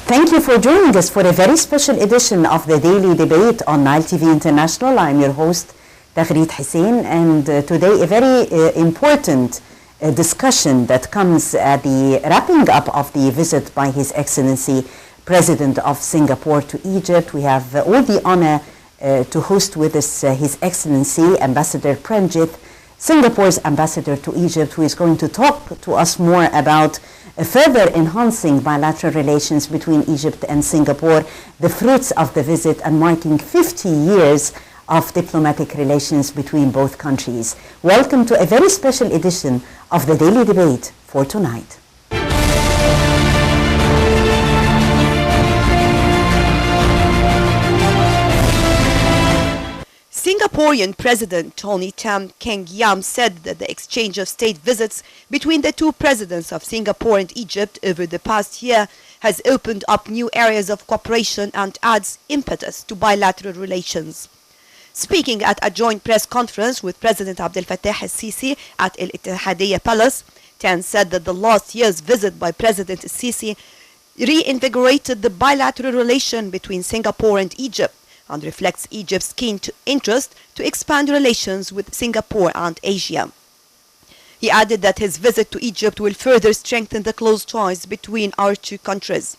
Thank you for joining us for a very special edition of the Daily Debate on Nile TV International. I'm your host, Taghreed Hussein, and today a very important discussion that comes at the wrapping up of the visit by His Excellency, President of Singapore to Egypt. We have all the honor to host with us His Excellency, Ambassador Premjith, Singapore's ambassador to Egypt, who is going to talk to us more about further enhancing bilateral relations between Egypt and Singapore, the fruits of the visit, and marking 50 years of diplomatic relations between both countries. Welcome to a very special edition of the Daily Debate for tonight. Singaporean President Tony Tam Keng Yam said that the exchange of state visits between the two presidents of Singapore and Egypt over the past year has opened up new areas of cooperation and adds impetus to bilateral relations. Speaking at a joint press conference with President Abdel Fattah al-Sisi at Al Ittihadiyya Palace, Tan said that the last year's visit by President al-Sisi reinvigorated the bilateral relation between Singapore and Egypt and reflects Egypt's keen interest to expand relations with Singapore and Asia. He added that his visit to Egypt will further strengthen the close ties between our two countries.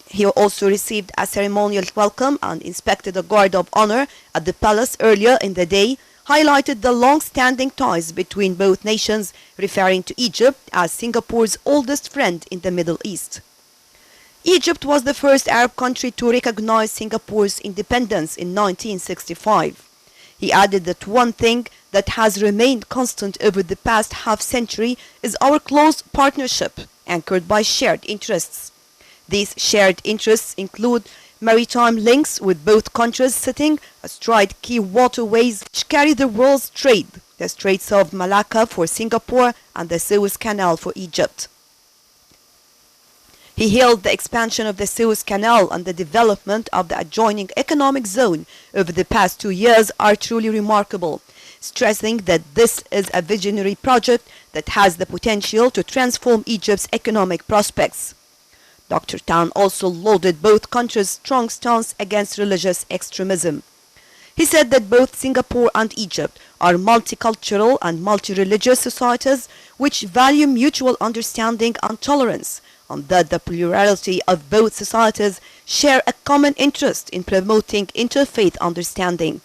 He also received a ceremonial welcome and inspected a guard of honor at the palace earlier in the day, highlighted the long-standing ties between both nations, referring to Egypt as Singapore's oldest friend in the Middle East. Egypt was the first Arab country to recognize Singapore's independence in 1965. He added that one thing that has remained constant over the past half-century is our close partnership, anchored by shared interests. These shared interests include maritime links with both countries sitting astride key waterways which carry the world's trade, the Straits of Malacca for Singapore and the Suez Canal for Egypt. He hailed the expansion of the Suez Canal and the development of the adjoining economic zone over the past 2 years are truly remarkable, stressing that this is a visionary project that has the potential to transform Egypt's economic prospects. Dr. Tan also lauded both countries' strong stance against religious extremism. He said that both Singapore and Egypt are multicultural and multi-religious societies which value mutual understanding and tolerance, and that the plurality of both societies share a common interest in promoting interfaith understanding.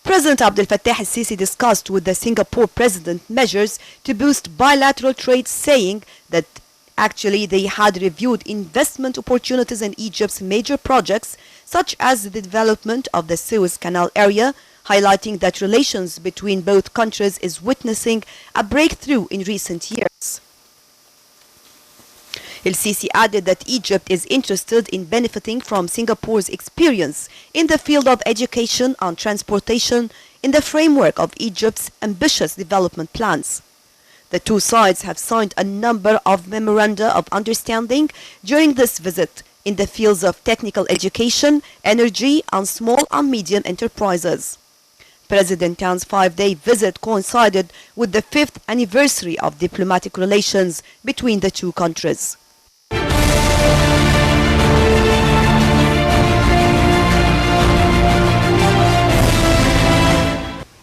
President Abdel Fattah al-Sisi discussed with the Singapore president measures to boost bilateral trade, saying that actually they had reviewed investment opportunities in Egypt's major projects, such as the development of the Suez Canal area, highlighting that relations between both countries is witnessing a breakthrough in recent years. El-Sisi added that Egypt is interested in benefiting from Singapore's experience in the field of education and transportation in the framework of Egypt's ambitious development plans. The two sides have signed a number of memoranda of understanding during this visit in the fields of technical education, energy, and small and medium enterprises. President Tan's 5-day visit coincided with the 5th anniversary of diplomatic relations between the two countries.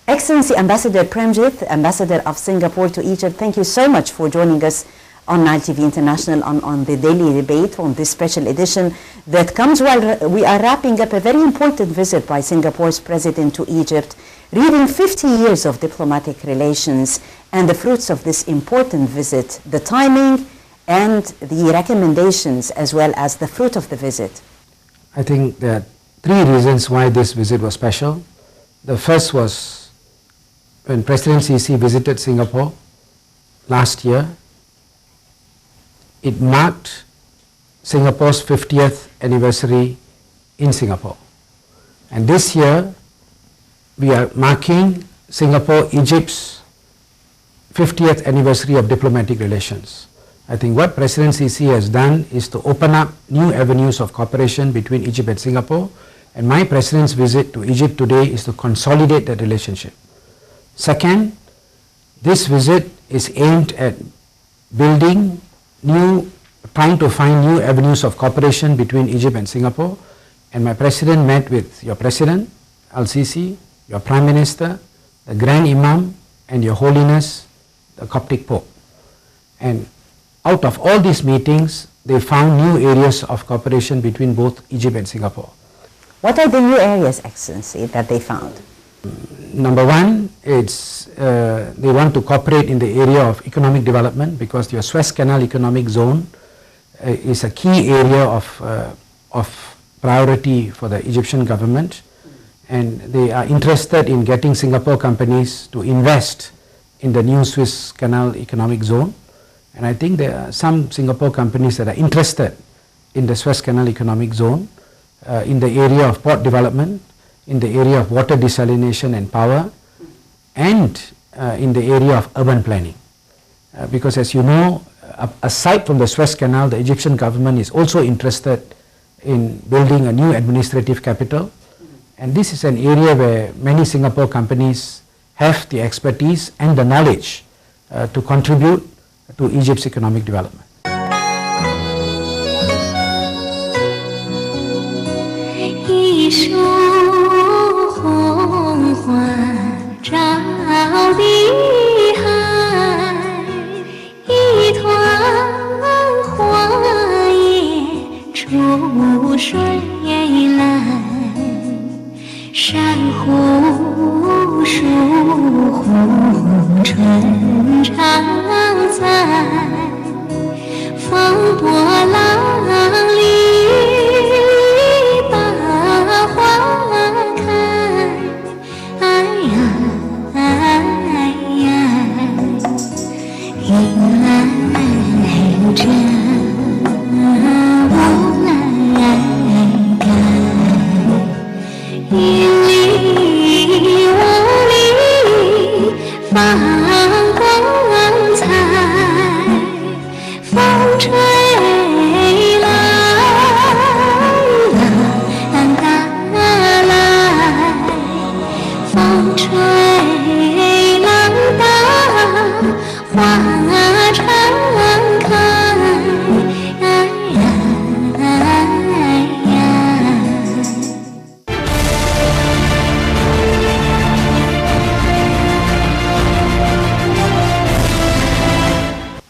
Excellency Ambassador Premjith, Ambassador of Singapore to Egypt, thank you so much for joining us on Nile TV International on the Daily Debate, on this special edition that comes while we are wrapping up a very important visit by Singapore's President to Egypt, reading 50 years of diplomatic relations and the fruits of this important visit, the timing and the recommendations as well as the fruit of the visit. I think there are 3 reasons why this visit was special. The first was when President Sisi visited Singapore last year. It marked Singapore's 50th anniversary in Singapore. And this year, we are marking Singapore-Egypt's 50th anniversary of diplomatic relations. I think what President Sisi has done is to open up new avenues of cooperation between Egypt and Singapore, and my President's visit to Egypt today is to consolidate that relationship. Second, this visit is aimed at building new trying to find new avenues of cooperation between Egypt and Singapore. And my president met with your president, Al-Sisi, your prime minister, the Grand Imam, and your Holiness, the Coptic Pope. And out of all these meetings, they found new areas of cooperation between both Egypt and Singapore. What are the new areas, Excellency, that they found? Number one, it's they want to cooperate in the area of economic development, because your Suez Canal economic zone is a key area of priority for the Egyptian government, and they are interested in getting Singapore companies to invest in the new Suez Canal economic zone. And I think there are some Singapore companies that are interested in the Suez Canal economic zone, in the area of port development, in the area of water desalination and power, and in the area of urban planning. Because as you know, aside from the Suez Canal, the Egyptian government is also interested in building a new administrative capital. And this is an area where many Singapore companies have the expertise and the knowledge to contribute to Egypt's economic development. 一束红花照碧海，一团花叶出水来，珊瑚树红唇常在，风波浪里。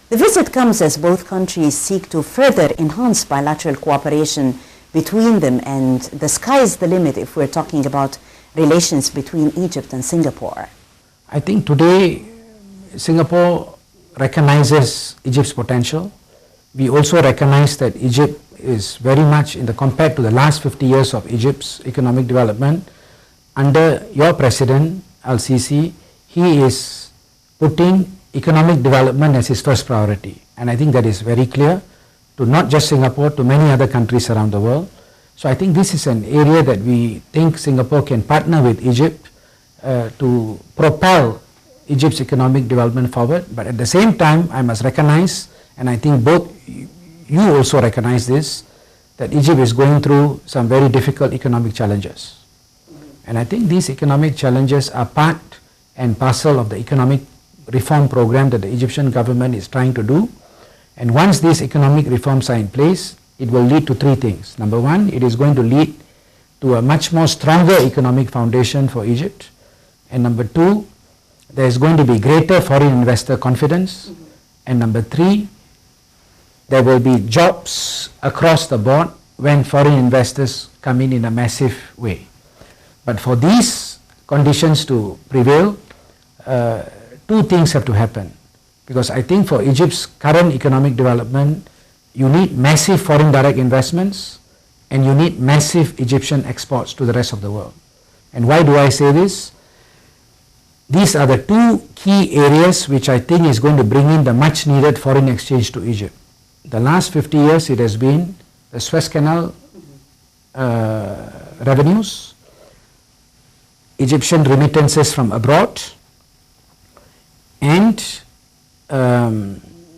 The visit comes as both countries seek to further enhance bilateral cooperation between them, and the sky's the limit if we're talking about relations between Egypt and Singapore. I think today Singapore recognizes Egypt's potential. We also recognize that Egypt is very much compared to the last 50 years of Egypt's economic development. Under your president, Al-Sisi, he is putting economic development as his first priority. And I think that is very clear to not just Singapore, to many other countries around the world. So I think this is an area that we think Singapore can partner with Egypt to propel Egypt's economic development forward. But at the same time, I must recognize, and I think both you also recognize this, that Egypt is going through some very difficult economic challenges. And I think these economic challenges are part and parcel of the economic reform program that the Egyptian government is trying to do. And once these economic reforms are in place, it will lead to three things. Number one, it is going to lead to a much more stronger economic foundation for Egypt. And number two, there is going to be greater foreign investor confidence. And number three, there will be jobs across the board when foreign investors come in a massive way. But for these conditions to prevail, two things have to happen. Because I think for Egypt's current economic development, you need massive foreign direct investments and you need massive Egyptian exports to the rest of the world. And why do I say this? These are the two key areas which I think is going to bring in the much needed foreign exchange to Egypt. The last 50 years it has been the Suez Canal revenues, Egyptian remittances from abroad, and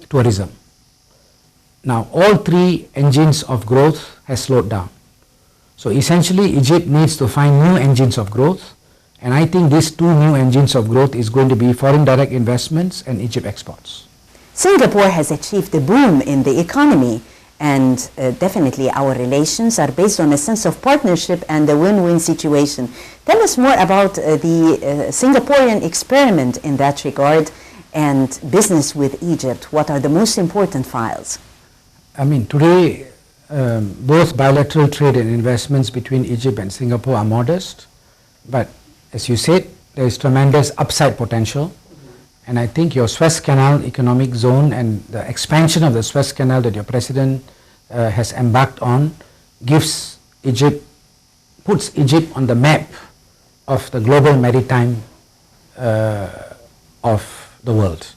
tourism. Now all three engines of growth has slowed down. So essentially Egypt needs to find new engines of growth, and I think these two new engines of growth is going to be foreign direct investments and Egypt exports. Singapore has achieved a boom in the economy And definitely our relations are based on a sense of partnership and a win-win situation. Tell us more about the Singaporean experiment in that regard and business with Egypt. What are the most important files? I mean, today, both bilateral trade and investments between Egypt and Singapore are modest, but as you said, there is tremendous upside potential. And I think your Suez Canal economic zone and the expansion of the Suez Canal that your president has embarked on puts Egypt on the map of the global maritime of the world.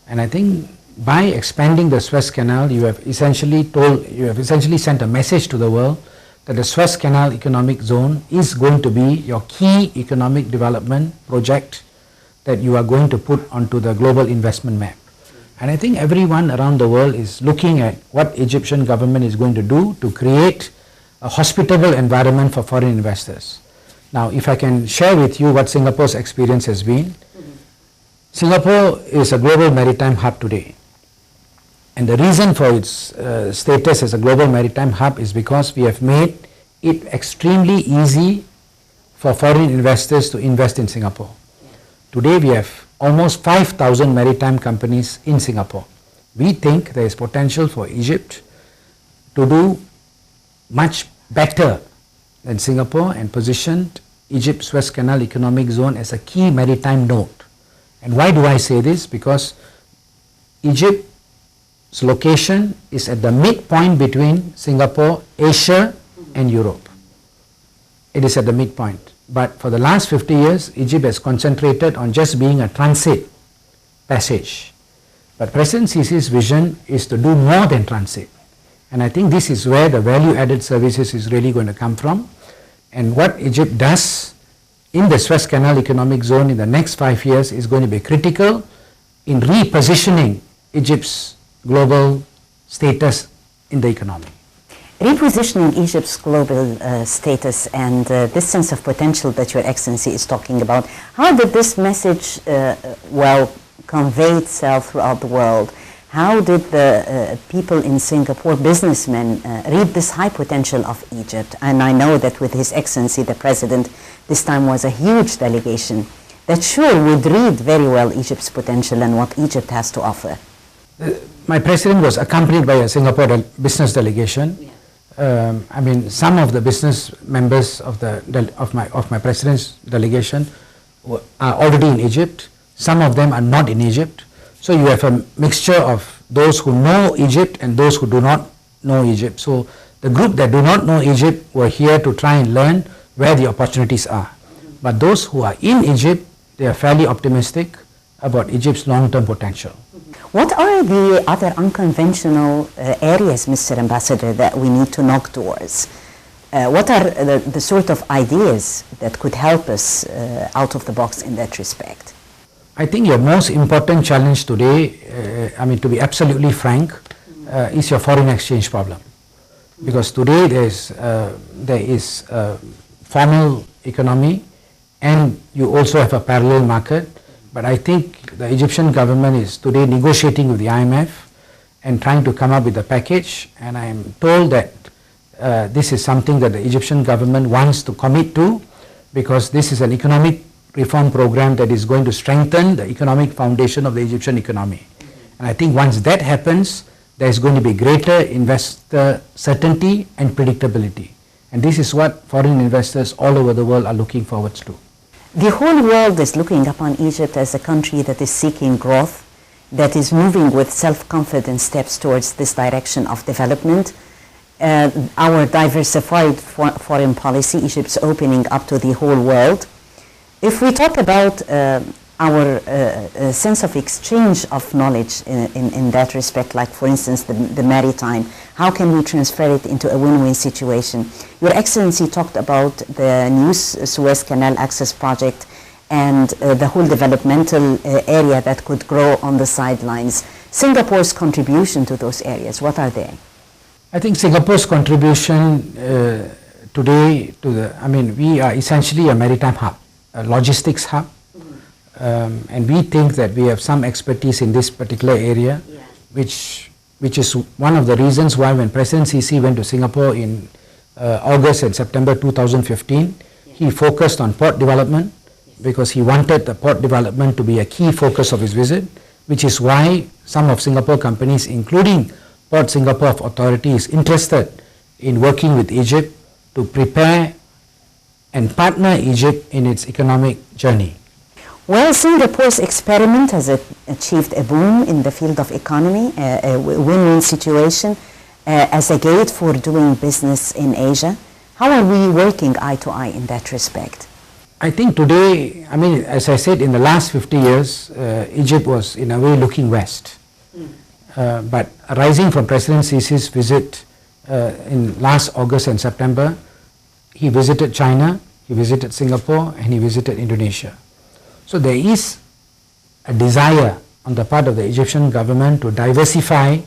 And I think by expanding the Suez Canal, you have essentially sent a message to the world that the Suez Canal economic zone is going to be your key economic development project that you are going to put onto the global investment map. And I think everyone around the world is looking at what Egyptian government is going to do to create a hospitable environment for foreign investors. Now, if I can share with you what Singapore's experience has been, Singapore is a global maritime hub today. And the reason for its status as a global maritime hub is because we have made it extremely easy for foreign investors to invest in Singapore. Today we have almost 5,000 maritime companies in Singapore. We think there is potential for Egypt to do much better than Singapore and positioned Egypt's Suez Canal economic zone as a key maritime node. And why do I say this? Because Egypt's location is at the midpoint between Singapore, Asia and Europe. It is at the midpoint. But for the last 50 years, Egypt has concentrated on just being a transit passage. But President Sisi's vision is to do more than transit. And I think this is where the value-added services is really going to come from. And what Egypt does in the Suez Canal economic zone in the next 5 years is going to be critical in repositioning Egypt's global status in the economy. Repositioning Egypt's global status and this sense of potential that Your Excellency is talking about, how did this message convey itself throughout the world? How did the people in Singapore, businessmen, read this high potential of Egypt? And I know that with His Excellency the President, this time was a huge delegation that sure would read very well Egypt's potential and what Egypt has to offer. My President was accompanied by a Singapore business delegation. Yeah. I mean, some of the business members of my President's delegation are already in Egypt. Some of them are not in Egypt. So you have a mixture of those who know Egypt and those who do not know Egypt. So the group that do not know Egypt were here to try and learn where the opportunities are. But those who are in Egypt, they are fairly optimistic about Egypt's long-term potential. What are the other unconventional areas, Mr. Ambassador, that we need to knock towards? What are the sort of ideas that could help us out of the box in that respect? I think your most important challenge today, to be absolutely frank, is your foreign exchange problem. Because today there is a formal economy and you also have a parallel market. But I think the Egyptian government is today negotiating with the IMF and trying to come up with a package. And I am told that this is something that the Egyptian government wants to commit to, because this is an economic reform program that is going to strengthen the economic foundation of the Egyptian economy. And I think once that happens, there is going to be greater investor certainty and predictability. And this is what foreign investors all over the world are looking forward to. The whole world is looking upon Egypt as a country that is seeking growth, that is moving with self-confident steps towards this direction of development. Our diversified foreign policy, Egypt's opening up to the whole world. If we talk about our sense of exchange of knowledge in that respect, like for instance the maritime, how can we transfer it into a win-win situation? Your Excellency talked about the new Suez Canal Access Project and the whole developmental area that could grow on the sidelines. Singapore's contribution to those areas, what are they? I think Singapore's contribution today we are essentially a maritime hub, a logistics hub. And we think that we have some expertise in this particular area, which which is one of the reasons why when President Sisi went to Singapore in August and September 2015, he focused on port development because he wanted the port development to be a key focus of his visit, which is why some of Singapore companies, including Port Singapore Authority, is interested in working with Egypt to prepare and partner Egypt in its economic journey. Well, Singapore's experiment has achieved a boom in the field of economy, a win-win situation as a gate for doing business in Asia. How are we working eye to eye in that respect? I think today, as I said, in the last 50 years, Egypt was in a way looking west. But arising from President Sisi's visit in last August and September, he visited China, he visited Singapore, and he visited Indonesia. So there is a desire on the part of the Egyptian government to diversify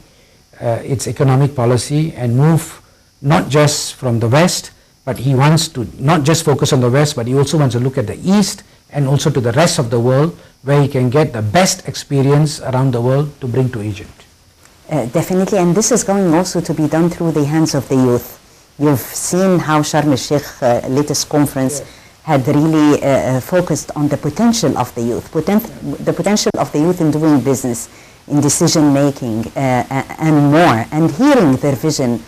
its economic policy and move not just from the west, but he wants to not just focus on the west, but he also wants to look at the east and also to the rest of the world, where he can get the best experience around the world to bring to Egypt. Definitely, and this is going also to be done through the hands of the youth. You've seen how Sharm el-Sheikh latest conference had really focused on the potential of the youth, the potential of the youth in doing business, in decision making, and more, and hearing their vision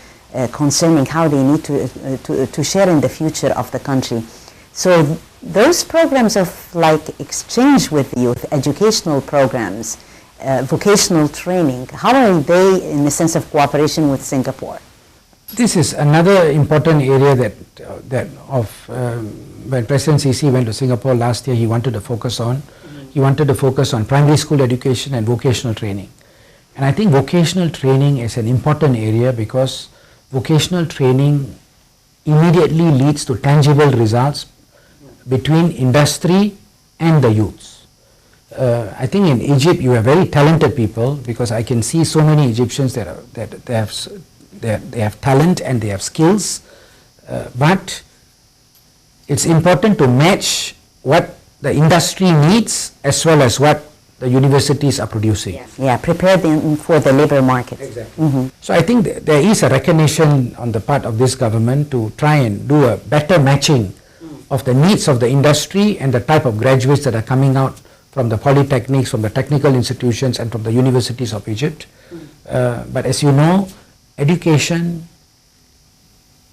concerning how they need to share in the future of the country. So those programs of like exchange with the youth, educational programs, vocational training, how are they in the sense of cooperation with Singapore? This is another important area when President Sisi went to Singapore last year, he wanted to focus on. He wanted to focus on primary school education and vocational training. And I think vocational training is an important area because vocational training immediately leads to tangible results between industry and the youths. I think in Egypt you have very talented people because I can see so many Egyptians that they have talent and they have skills, but it's important to match what the industry needs as well as what the universities are producing. Yeah, prepare them for the labor market. Exactly. So I think there is a recognition on the part of this government to try and do a better matching of the needs of the industry and the type of graduates that are coming out from the polytechnics, from the technical institutions and from the universities of Egypt. But as you know, education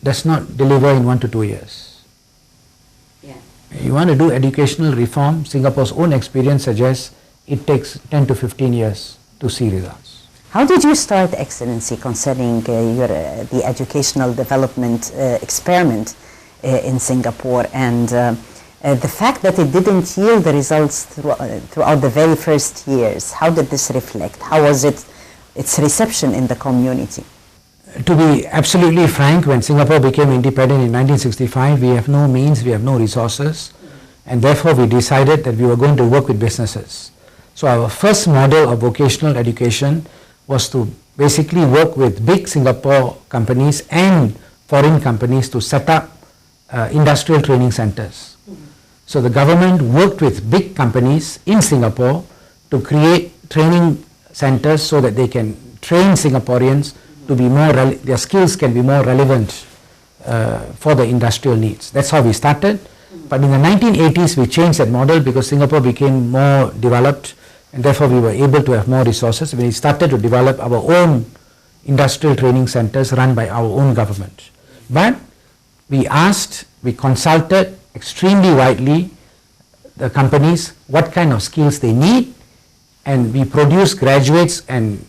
does not deliver in 1 to 2 years. You want to do educational reform, Singapore's own experience suggests it takes 10 to 15 years to see results. How did you start, Excellency, concerning the educational development experiment in Singapore and the fact that it didn't yield the results throughout the very first years? How did this reflect? How was its reception in the community? To be absolutely frank, when Singapore became independent in 1965, we have no means, we have no resources, and therefore we decided that we were going to work with businesses. So our first model of vocational education was to basically work with big Singapore companies and foreign companies to set up industrial training centers. So the government worked with big companies in Singapore to create training centers so that they can train Singaporeans to be more, their skills can be more relevant for the industrial needs. That's how we started. But in the 1980s, we changed that model because Singapore became more developed and therefore we were able to have more resources. We started to develop our own industrial training centers run by our own government. But we consulted extremely widely the companies what kind of skills they need, and we produce graduates and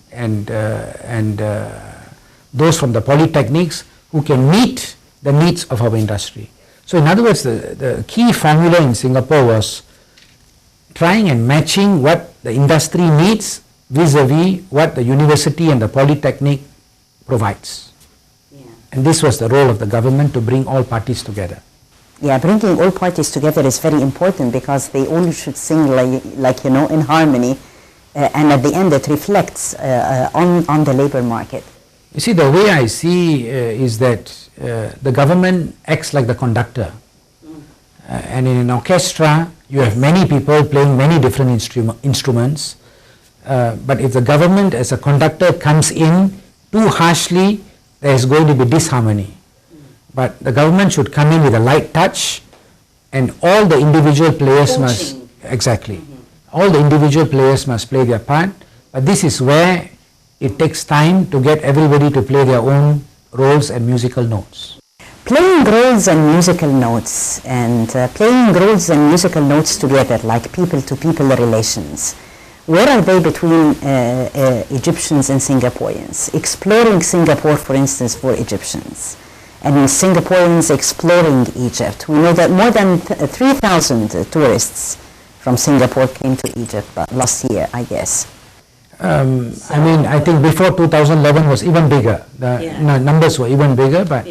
those from the polytechnics who can meet the needs of our industry. So in other words, the key formula in Singapore was trying and matching what the industry needs vis-a-vis what the university and the polytechnic provides. And this was the role of the government to bring all parties together. Yeah, bringing all parties together is very important because they all should sing like in harmony, and at the end it reflects on the labor market. You see, the way I see is that the government acts like the conductor. And in an orchestra, you have many people playing many different instruments. But if the government as a conductor comes in too harshly, there is going to be disharmony. But the government should come in with a light touch, and all the individual players must, exactly, all the individual players must play their part. But this is where it takes time to get everybody to play their own roles and musical notes. Playing roles and musical notes, and playing roles and musical notes together, like people-to-people relations. Where are they between Egyptians and Singaporeans? Exploring Singapore, for instance, for Egyptians, and Singaporeans exploring Egypt. We know that more than 3,000 tourists from Singapore came to Egypt last year, I guess. I think before 2011 was even bigger. The numbers were even bigger, but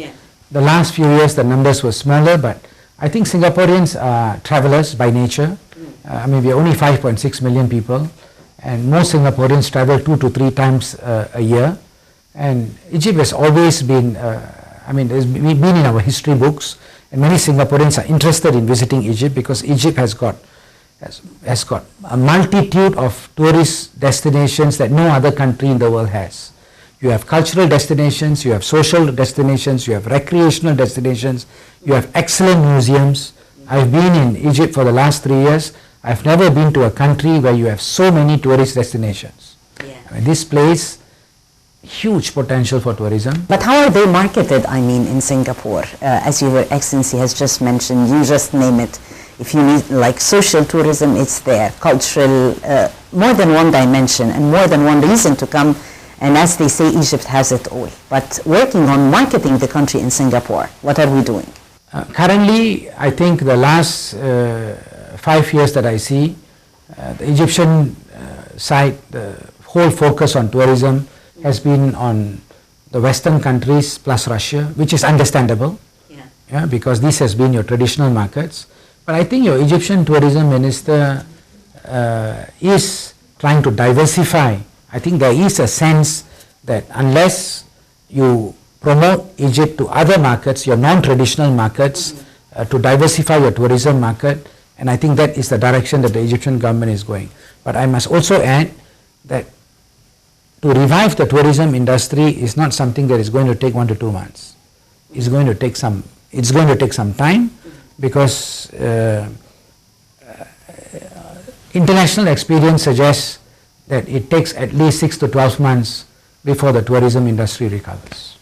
the last few years the numbers were smaller. But I think Singaporeans are travelers by nature. We are only 5.6 million people, and most Singaporeans travel 2 to 3 times a year. And Egypt has always been, it's been in our history books, and many Singaporeans are interested in visiting Egypt because Egypt has got a multitude of tourist destinations that no other country in the world has. You have cultural destinations, you have social destinations, you have recreational destinations, you have excellent museums. I've been in Egypt for the last 3 years. I've never been to a country where you have so many tourist destinations. This place, huge potential for tourism. But how are they marketed, in Singapore? As Your Excellency has just mentioned, you just name it. If you need like social tourism, it's there. Cultural, more than one dimension and more than one reason to come. And as they say, Egypt has it all. But working on marketing the country in Singapore, what are we doing? Currently, I think the last 5 years that I see, the Egyptian side, the whole focus on tourism has been on the Western countries plus Russia, which is understandable, because this has been your traditional markets. But I think your Egyptian tourism minister is trying to diversify. I think there is a sense that unless you promote Egypt to other markets, your non-traditional markets, to diversify your tourism market, and I think that is the direction that the Egyptian government is going. But I must also add that to revive the tourism industry is not something that is going to take 1 to 2 months. It's going to take some time, because international experience suggests that it takes at least 6 to 12 months before the tourism industry recovers.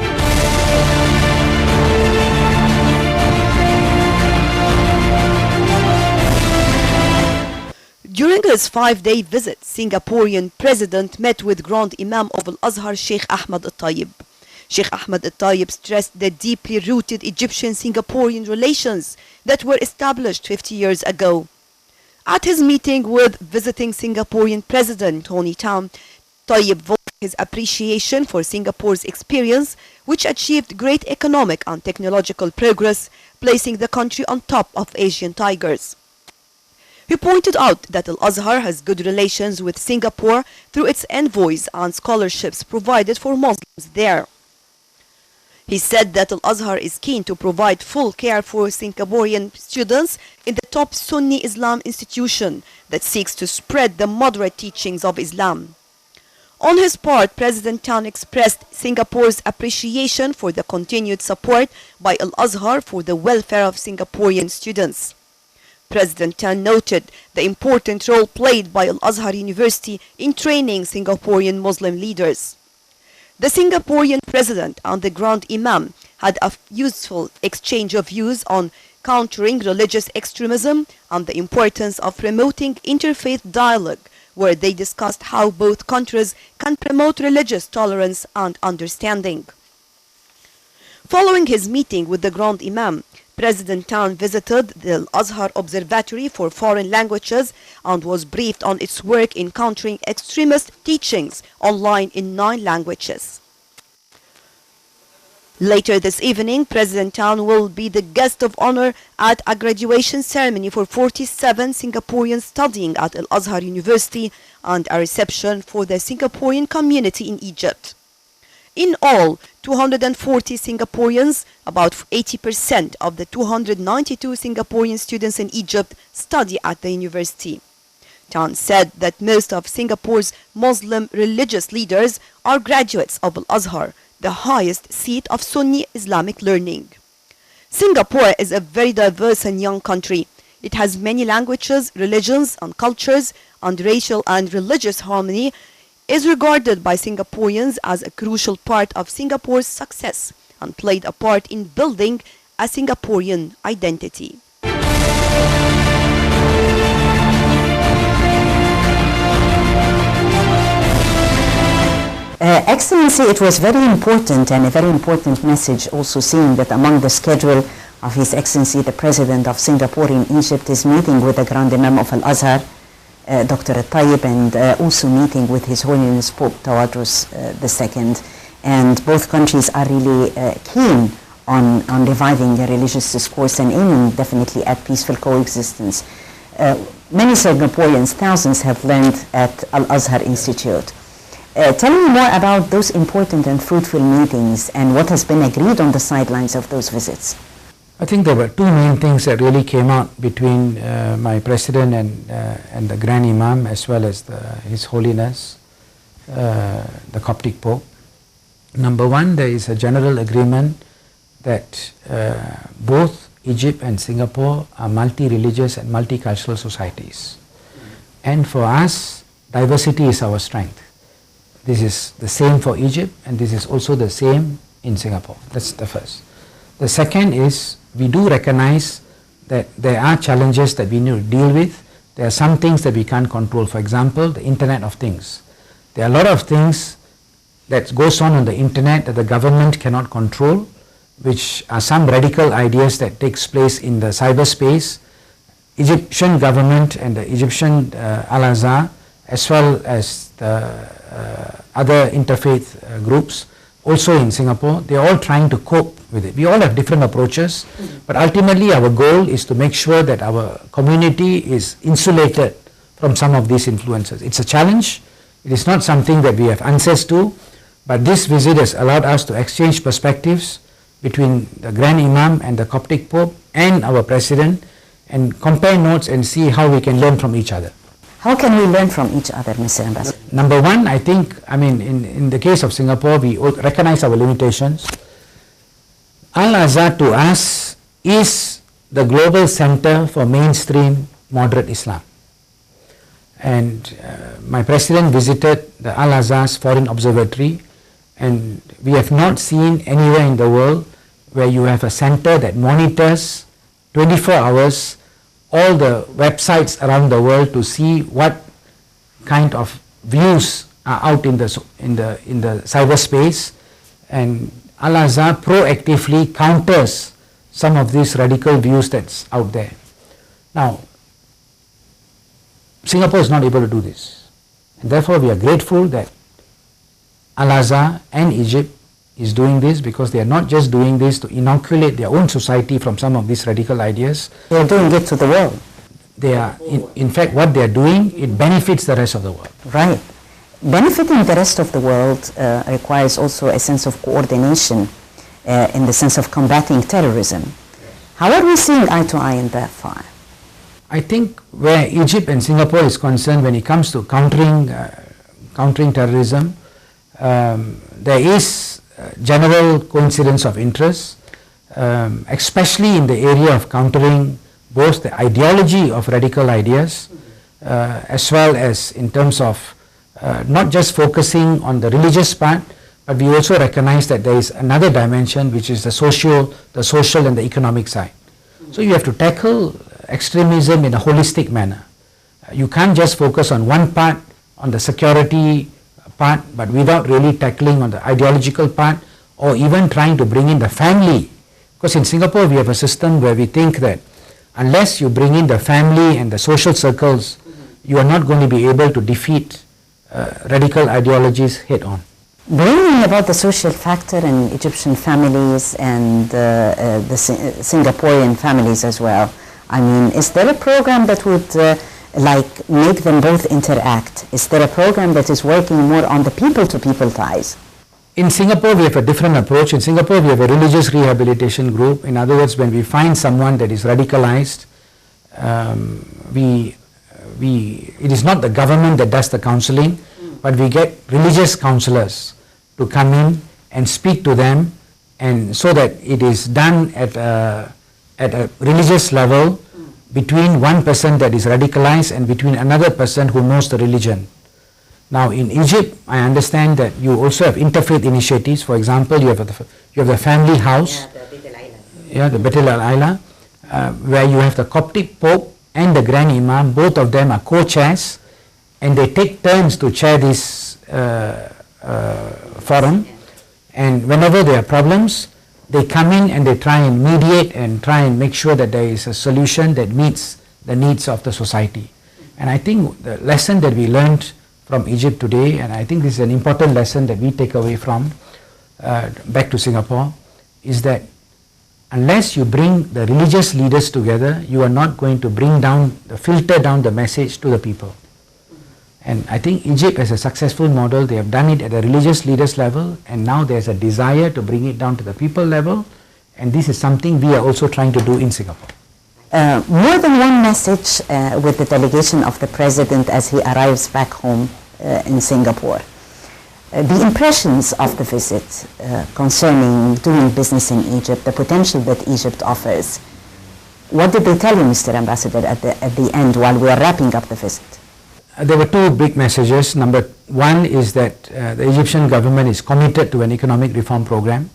During his 5-day visit, Singaporean President met with Grand Imam of Al-Azhar, Sheikh Ahmed Al-Tayyib. Sheikh Ahmed Al-Tayyib stressed the deeply rooted Egyptian-Singaporean relations that were established 50 years ago. At his meeting with visiting Singaporean President Tony Tam, Tayyib voiced his appreciation for Singapore's experience, which achieved great economic and technological progress, placing the country on top of Asian tigers. He pointed out that Al-Azhar has good relations with Singapore through its envoys and scholarships provided for Muslims there. He said that Al-Azhar is keen to provide full care for Singaporean students in the top Sunni Islam institution that seeks to spread the moderate teachings of Islam. On his part, President Tan expressed Singapore's appreciation for the continued support by Al-Azhar for the welfare of Singaporean students. President Tan noted the important role played by Al-Azhar University in training Singaporean Muslim leaders. The Singaporean President and the Grand Imam had a useful exchange of views on countering religious extremism and the importance of promoting interfaith dialogue, where they discussed how both countries can promote religious tolerance and understanding. Following his meeting with the Grand Imam, President Tan visited the Al-Azhar Observatory for Foreign Languages and was briefed on its work in countering extremist teachings online in 9 languages. Later this evening, President Tan will be the guest of honor at a graduation ceremony for 47 Singaporeans studying at Al-Azhar University and a reception for the Singaporean community in Egypt. In all, 240 Singaporeans, about 80% of the 292 Singaporean students in Egypt, study at the university. Tan said that most of Singapore's Muslim religious leaders are graduates of Al-Azhar, the highest seat of Sunni Islamic learning. Singapore is a very diverse and young country. It has many languages, religions and cultures, and racial and religious harmony is regarded by Singaporeans as a crucial part of Singapore's success and played a part in building a Singaporean identity. Excellency, it was very important and a very important message also seeing that among the schedule of His Excellency the President of Singapore in Egypt is meeting with the Grand Imam of Al-Azhar, Dr. Al-Tayyib, and also meeting with His Holiness Pope Tawadros II. And both countries are really keen on reviving a religious discourse and aiming definitely at peaceful coexistence. Many Singaporeans, thousands, have learned at Al-Azhar Institute. Tell me more about those important and fruitful meetings and what has been agreed on the sidelines of those visits. I think there were two main things that really came out between my president and the Grand Imam, as well as His Holiness, the Coptic Pope. Number one, there is a general agreement that both Egypt and Singapore are multi-religious and multicultural societies. And for us, diversity is our strength. This is the same for Egypt, and this is also the same in Singapore. That's the first. The second is, we do recognize that there are challenges that we need to deal with. There are some things that we can't control. For example, the Internet of Things. There are a lot of things that goes on the Internet that the government cannot control, which are some radical ideas that takes place in the cyberspace. Egyptian government and the Egyptian Al-Azhar, as well as the other interfaith groups, also in Singapore, they are all trying to cope with it. We all have different approaches, but ultimately our goal is to make sure that our community is insulated from some of these influences. It's a challenge. It is not something that we have answers to, but this visit has allowed us to exchange perspectives between the Grand Imam and the Coptic Pope and our President, and compare notes and see how we can learn from each other. How can we learn from each other, Mr. Ambassador? Number one, I think, in the case of Singapore, we recognize our limitations. Al-Azhar to us is the global center for mainstream moderate Islam. And my President visited the Al-Azhar's Foreign Observatory, and we have not seen anywhere in the world where you have a center that monitors 24 hours all the websites around the world to see what kind of views are out in the cyberspace, and Al-Azhar proactively counters some of these radical views that's out there. Now, Singapore is not able to do this, and therefore we are grateful that Al-Azhar and Egypt is doing this, because they are not just doing this to inoculate their own society from some of these radical ideas. They are doing it to the world. They are, in fact, what they are doing, it benefits the rest of the world. Right. Benefiting the rest of the world requires also a sense of coordination in the sense of combating terrorism. How are we seeing eye to eye in that far? I think where Egypt and Singapore is concerned when it comes to countering terrorism, there is general coincidence of interest, especially in the area of countering both the ideology of radical ideas as well as in terms of not just focusing on the religious part, but we also recognize that there is another dimension, which is the social and the economic side. So you have to tackle extremism in a holistic manner. You can't just focus on one part, on the security part, but without really tackling on the ideological part, or even trying to bring in the family. Because in Singapore we have a system where we think that unless you bring in the family and the social circles, you are not going to be able to defeat radical ideologies head on. Bringing about the social factor in Egyptian families and the Singaporean families as well, is there a program that would make them both interact? Is there a program that is working more on the people-to-people ties? In Singapore, we have a different approach. In Singapore, we have a religious rehabilitation group. In other words, when we find someone that is radicalized, we it is not the government that does the counseling, but we get religious counselors to come in and speak to them, and so that it is done at a religious level between one person that is radicalized and between another person who knows the religion. Now in Egypt, I understand that you also have interfaith initiatives. For example, you have the family house, the Beit al-Aila, where you have the Coptic Pope and the Grand Imam. Both of them are co-chairs, and they take turns to chair this forum. And whenever there are problems, they come in and they try and mediate and try and make sure that there is a solution that meets the needs of the society. And I think the lesson that we learned from Egypt today, and I think this is an important lesson that we take away from back to Singapore, is that unless you bring the religious leaders together, you are not going to filter down the message to the people. And I think Egypt has a successful model. They have done it at the religious leaders level, and now there's a desire to bring it down to the people level, and this is something we are also trying to do in Singapore. More than one message with the delegation of the President as he arrives back home in Singapore. The impressions of the visit concerning doing business in Egypt, the potential that Egypt offers. What did they tell you, Mr. Ambassador, at the end while we were wrapping up the visit? There were two big messages. Number one is that the Egyptian government is committed to an economic reform program.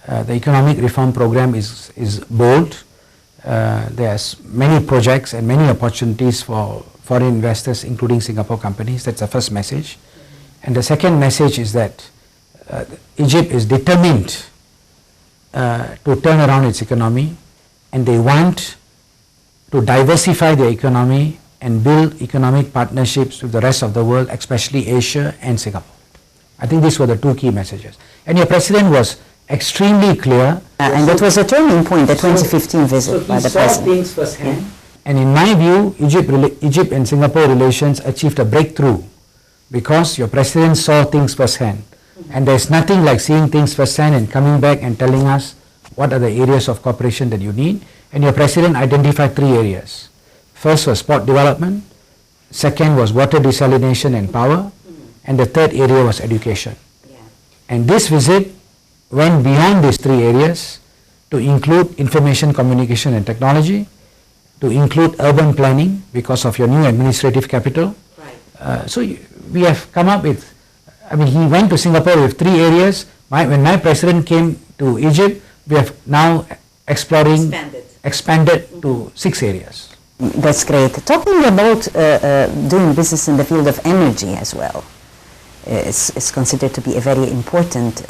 The economic reform program is bold. There's many projects and many opportunities for foreign investors, including Singapore companies. That's the first message. And the second message is that Egypt is determined to turn around its economy, and they want to diversify their economy and build economic partnerships with the rest of the world, especially Asia and Singapore. I think these were the two key messages. And your president was extremely clear. And that was a turning point, the 2015 visit by the president. He saw things firsthand. And in my view, Egypt and Singapore relations achieved a breakthrough because your president saw things firsthand. And there's nothing like seeing things firsthand and coming back and telling us what are the areas of cooperation that you need. And your president identified 3 areas. First was port development, second was water desalination and power, and the third area was education. And this visit went beyond these 3 areas to include information communication and technology, to include urban planning because of your new administrative capital. So we have come up with, he went to Singapore with 3 areas. When my president came to Egypt, we have now expanded to 6 areas. That's great. Talking about doing business in the field of energy as well, it's considered to be a very important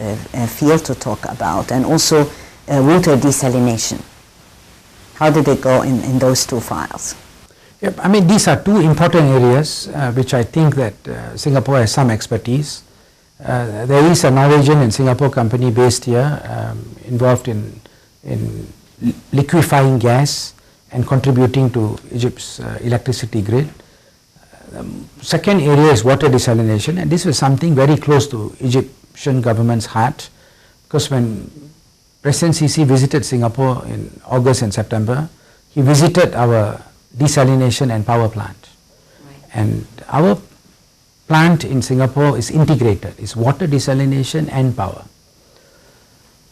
field to talk about, and also water desalination. How did it go in those 2 files? Yep, these are 2 important areas which I think that Singapore has some expertise. There is a Norwegian and Singapore company based here involved in liquefying gas and contributing to Egypt's electricity grid. Second area is water desalination, and this was something very close to Egyptian government's heart, because when President Sisi visited Singapore in August and September, he visited our desalination and power plant. And our plant in Singapore is integrated, it's water desalination and power.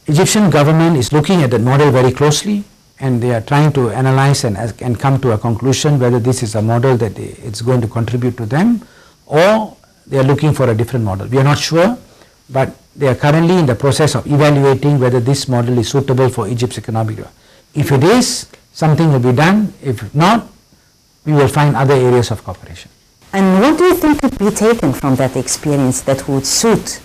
Egyptian government is looking at the model very closely, and they are trying to analyze and come to a conclusion whether this is a model that it's going to contribute to them, or they are looking for a different model. We are not sure, but they are currently in the process of evaluating whether this model is suitable for Egypt's economic growth. If it is, something will be done. If not, we will find other areas of cooperation. And what do you think could be taken from that experience that would suit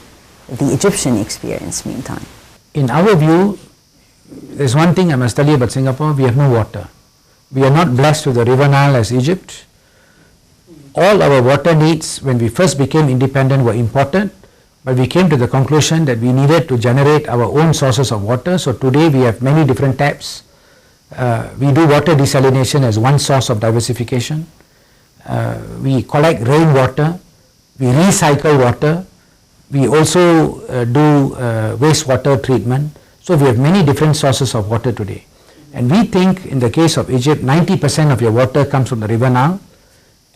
the Egyptian experience meantime? In our view, there's one thing I must tell you about Singapore: we have no water. We are not blessed with the River Nile as Egypt. All our water needs when we first became independent were imported, but we came to the conclusion that we needed to generate our own sources of water. So today we have many different taps. We do water desalination as one source of diversification. We collect rainwater, we recycle water, we also do wastewater treatment. So we have many different sources of water today. And we think in the case of Egypt, 90% of your water comes from the River Nile,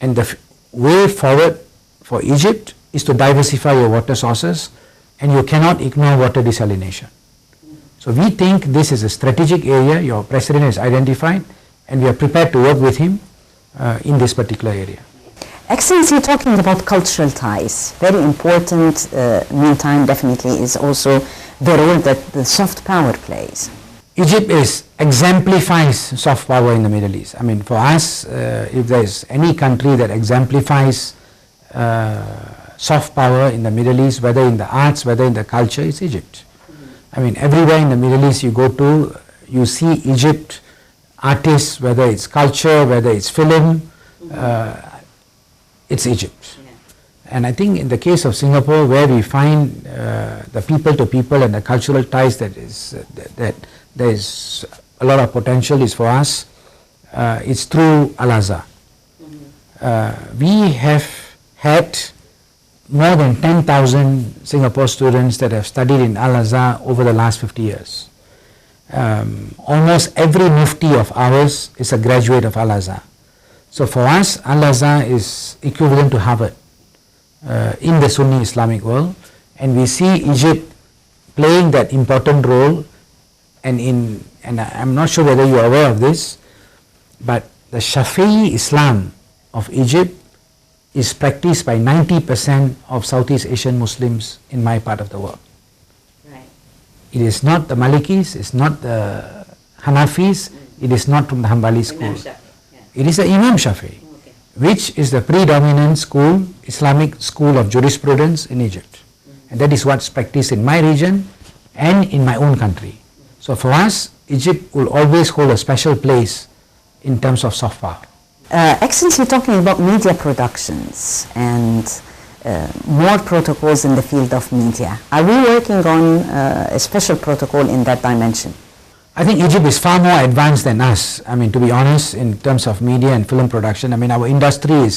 And the way forward for Egypt is to diversify your water sources, and you cannot ignore water desalination. So we think this is a strategic area your president has identified, and we are prepared to work with him in this particular area. Excellency, talking about cultural ties, very important, meantime definitely is also the role that the soft power plays. Egypt exemplifies soft power in the Middle East. I mean, for us, if there is any country that exemplifies soft power in the Middle East, whether in the arts, whether in the culture, it's Egypt. I mean, everywhere in the Middle East you go to, you see Egypt artists, whether it's culture, whether it's film, it's Egypt. And I think in the case of Singapore, where we find the people to people and the cultural ties that there is a lot of potential is for us, it's through Al-Azhar. We have had more than 10,000 Singapore students that have studied in Al-Azhar over the last 50 years. Almost every mufti of ours is a graduate of Al-Azhar. So for us, Al-Azhar is equivalent to Harvard in the Sunni Islamic world, and we see Egypt playing that important role. And I'm not sure whether you are aware of this, but the Shafi'i Islam of Egypt is practiced by 90% of Southeast Asian Muslims in my part of the world. Right. It is not the Malikis, it's not the Hanafis, it is not from the Hanbali school. It is the Imam Shafi'i, which is the predominant school, Islamic school of jurisprudence in Egypt. And that is what's practiced in my region and in my own country. So for us, Egypt will always hold a special place in terms of soft power. Excellency, talking about media productions and more protocols in the field of media, are we working on a special protocol in that dimension? I think Egypt is far more advanced than us. I mean, to be honest, in terms of media and film production, I mean, our industry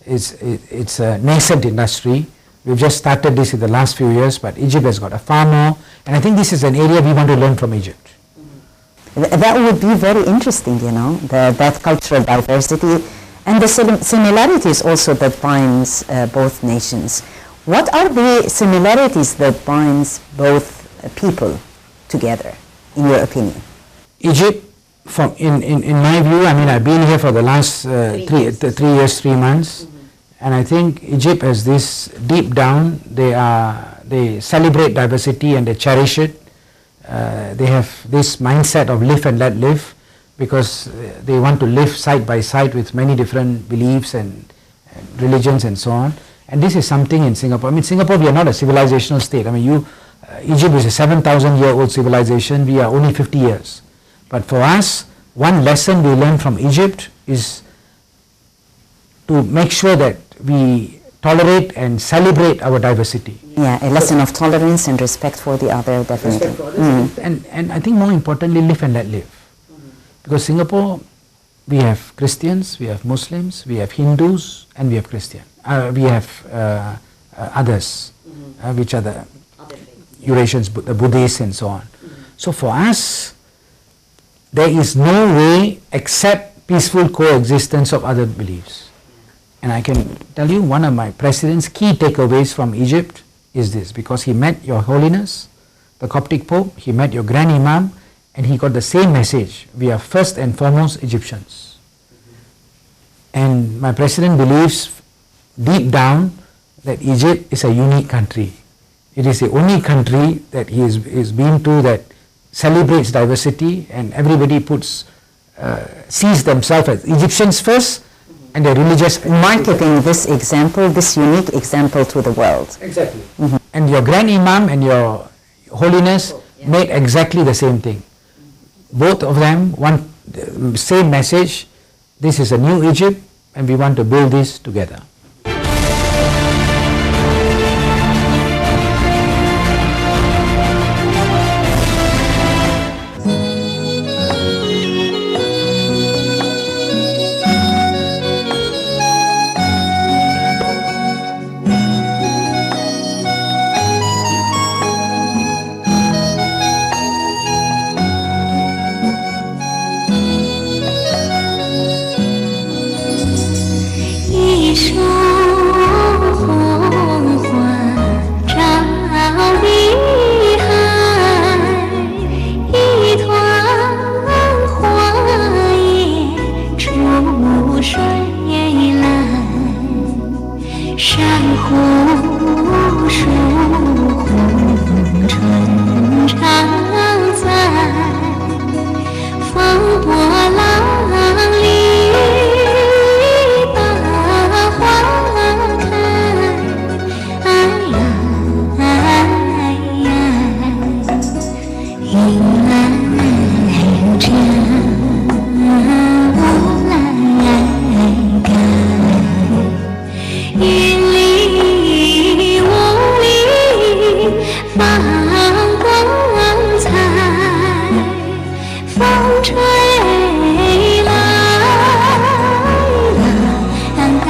it's a nascent industry. We've just started this in the last few years, but Egypt has got a far more, and I think this is an area we want to learn from Egypt. That would be very interesting, you know, that cultural diversity and the similarities also that binds both nations. What are the similarities that binds both people together, in your opinion? Egypt, in my view, I mean, I've been here for the last 3 years, 3 months, and I think Egypt has this deep down, they celebrate diversity and they cherish it. They have this mindset of live and let live, because they want to live side by side with many different beliefs and religions and so on. And this is something in Singapore. I mean, Singapore, we are not a civilizational state. I mean, Egypt is a 7,000-year-old civilization. We are only 50 years. But for us, one lesson we learn from Egypt is to make sure that we tolerate and celebrate our diversity. Yeah, a lesson of tolerance and respect for the other, definitely. And I think more importantly, live and let live. Because Singapore, we have Christians, we have Muslims, we have Hindus, and we have Christians. We have others, which are the Eurasians, the Buddhists and so on. So for us, there is no way except peaceful coexistence of other beliefs. And I can tell you, one of my president's key takeaways from Egypt is this, because he met Your Holiness, the Coptic Pope, he met your Grand Imam, and he got the same message: we are first and foremost Egyptians. And my president believes deep down that Egypt is a unique country. It is the only country that he has been to that celebrates diversity, and everybody sees themselves as Egyptians first, and they're religious. Marketing this example, this unique example to the world. Exactly. And your Grand Imam and Your Holiness made exactly the same thing. Both of them want the same message: this is a new Egypt, and we want to build this together. 光彩，风吹来，浪打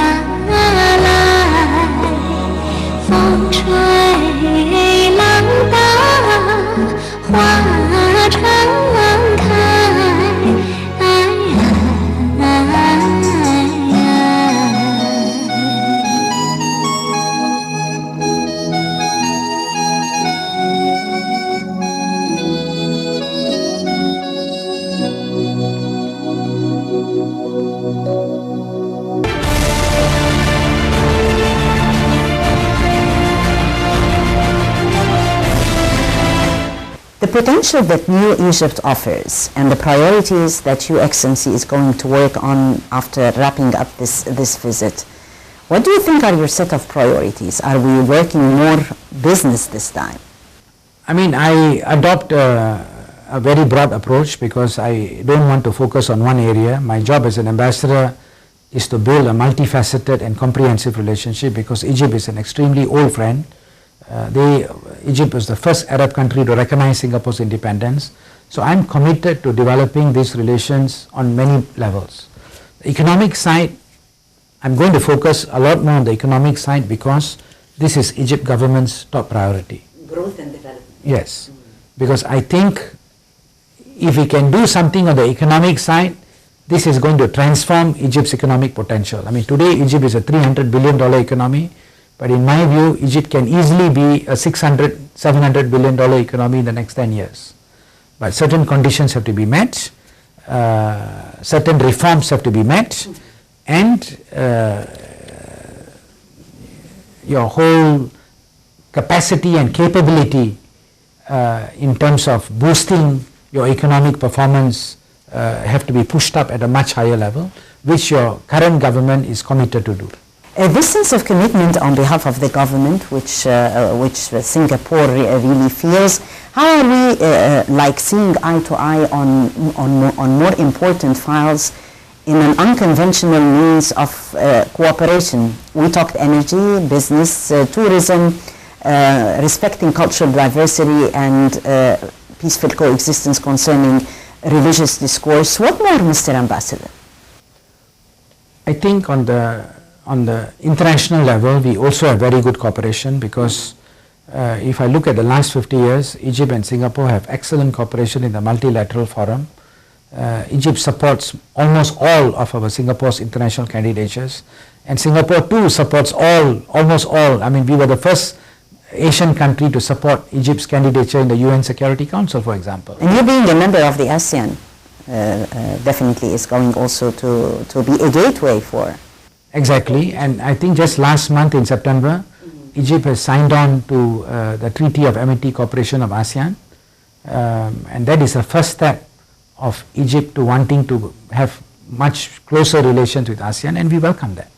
来，风吹浪打，花常开。The potential that New Egypt offers and the priorities that Your Excellency is going to work on after wrapping up this visit, what do you think are your set of priorities? Are we working more business this time? I mean, I adopt a very broad approach because I don't want to focus on one area. My job as an ambassador is to build a multifaceted and comprehensive relationship because Egypt is an extremely old friend. Egypt was the first Arab country to recognize Singapore's independence. So I'm committed to developing these relations on many levels. The economic side, I'm going to focus a lot more on the economic side because this is Egypt government's top priority. Growth and development. Yes, because I think if we can do something on the economic side, this is going to transform Egypt's economic potential. I mean, today Egypt is a $300 billion economy. But in my view, Egypt can easily be a $600, $700 billion economy in the next 10 years. But certain conditions have to be met, certain reforms have to be met, and your whole capacity and capability in terms of boosting your economic performance have to be pushed up at a much higher level, which your current government is committed to do. This sense of commitment on behalf of the government, which Singapore really feels, how are we like seeing eye to eye on more important files in an unconventional means of cooperation? We talked energy, business, tourism, respecting cultural diversity and peaceful coexistence concerning religious discourse. What more, Mr. Ambassador? I think on the international level, we also have very good cooperation because if I look at the last 50 years, Egypt and Singapore have excellent cooperation in the multilateral forum. Egypt supports almost all of our Singapore's international candidatures, and Singapore too supports almost all. I mean, we were the first Asian country to support Egypt's candidature in the UN Security Council, for example. And you being a member of the ASEAN definitely is going also to be a gateway for. Exactly, and I think just last month in September, Egypt has signed on to the Treaty of Amity Cooperation of ASEAN, and that is the first step of Egypt to wanting to have much closer relations with ASEAN, and we welcome that.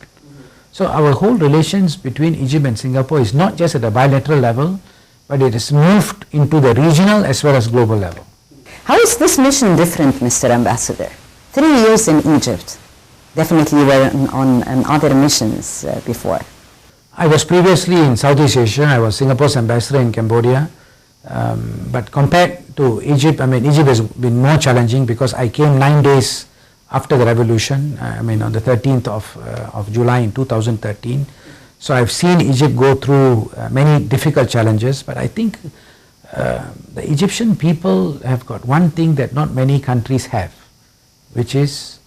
So our whole relations between Egypt and Singapore is not just at a bilateral level, but it has moved into the regional as well as global level. How is this mission different, Mr. Ambassador? 3 years in Egypt. Definitely you were on other missions before. I was previously in Southeast Asia. I was Singapore's ambassador in Cambodia. But compared to Egypt, I mean, Egypt has been more challenging because I came 9 days after the revolution, I mean on the 13th of July in 2013. So I've seen Egypt go through many difficult challenges, but I think the Egyptian people have got one thing that not many countries have, which is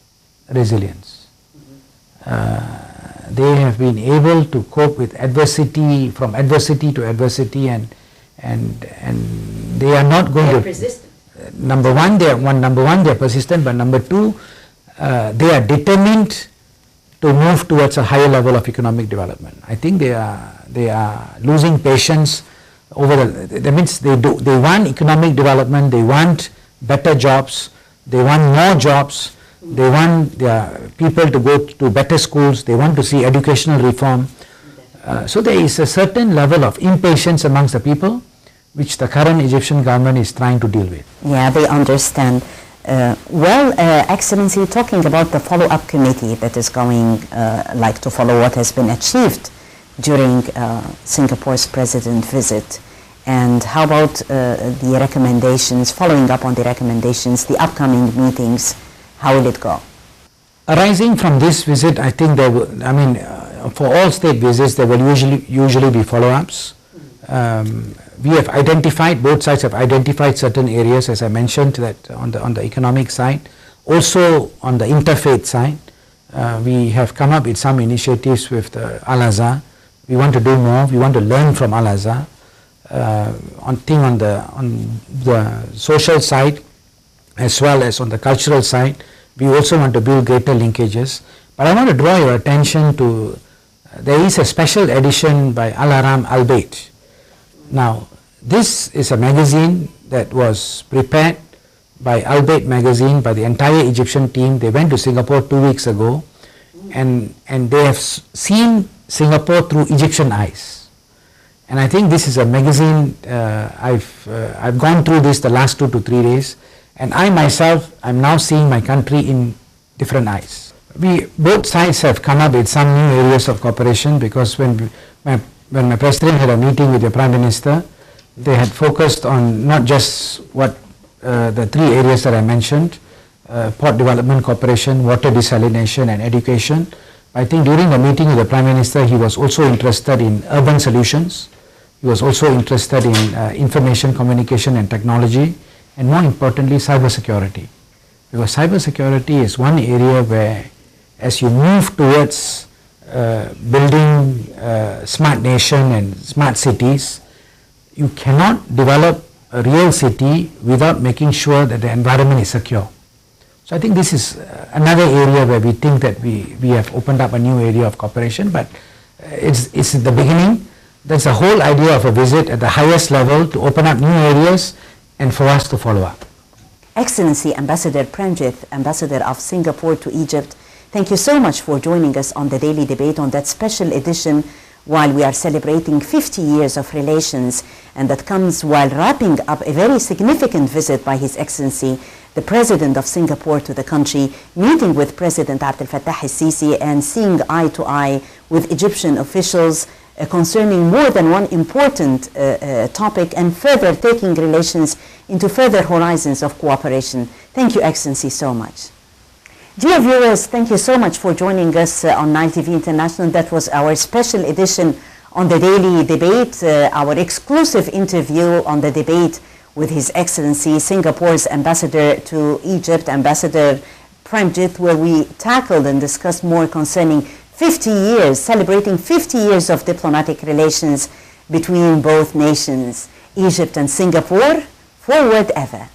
resilience. They have been able to cope with adversity, from adversity to adversity, and they are not going to. Persistent. Number one, they are persistent, but number two, they are determined to move towards a higher level of economic development. I think they are losing patience over that means they want economic development, they want better jobs, they want more jobs, they want their people to go to better schools, they want to see educational reform. So there is a certain level of impatience amongst the people, which the current Egyptian government is trying to deal with. Yeah, they understand. Excellency, talking about the follow-up committee that is going like to follow what has been achieved during Singapore's president visit, And how about the recommendations, following up on the recommendations, the upcoming meetings, how will it go? Arising from this visit, I think there will, for all state visits, there will usually be follow-ups. We have identified, both sides have identified certain areas, as I mentioned, that on the economic side, also on the interfaith side. We have come up with some initiatives with Al-Azhar. We want to do more. We want to learn from Al-Azhar. On the social side, as well as on the cultural side, we also want to build greater linkages. But I want to draw your attention to, there is a special edition by Al-Aram Al-Bayt. Now, this is a magazine that was prepared by Al-Bayt magazine, by the entire Egyptian team. They went to Singapore 2 weeks ago, and they have seen Singapore through Egyptian eyes. And I think this is a magazine, I've gone through this the last 2 to 3 days, and I myself am now seeing my country in different eyes. Both sides have come up with some new areas of cooperation, because when my president had a meeting with the Prime Minister, they had focused on not just what the 3 areas that I mentioned, port development cooperation, water desalination and education. I think during the meeting with the Prime Minister, he was also interested in urban solutions. He was also interested in information communication and technology, and more importantly, cybersecurity. Because cybersecurity is one area where, as you move towards building smart nation and smart cities, you cannot develop a real city without making sure that the environment is secure. So I think this is another area where we think that we have opened up a new area of cooperation, but it's the beginning. That's the whole idea of a visit at the highest level, to open up new areas and for us to follow up. Excellency Ambassador Premjith, Ambassador of Singapore to Egypt, thank you so much for joining us on the Daily Debate on that special edition while we are celebrating 50 years of relations, and that comes while wrapping up a very significant visit by His Excellency, the President of Singapore, to the country, meeting with President Abdel Fattah el-Sisi and seeing eye to eye with Egyptian officials concerning more than one important topic, and further taking relations into further horizons of cooperation. Thank you, Excellency, so much. Dear viewers, thank you so much for joining us on Nile TV International. That was our special edition on the Daily Debate, our exclusive interview on the debate with His Excellency, Singapore's Ambassador to Egypt, Ambassador Premjith, where we tackled and discussed more concerning 50 years, celebrating 50 years of diplomatic relations between both nations, Egypt and Singapore, forward ever.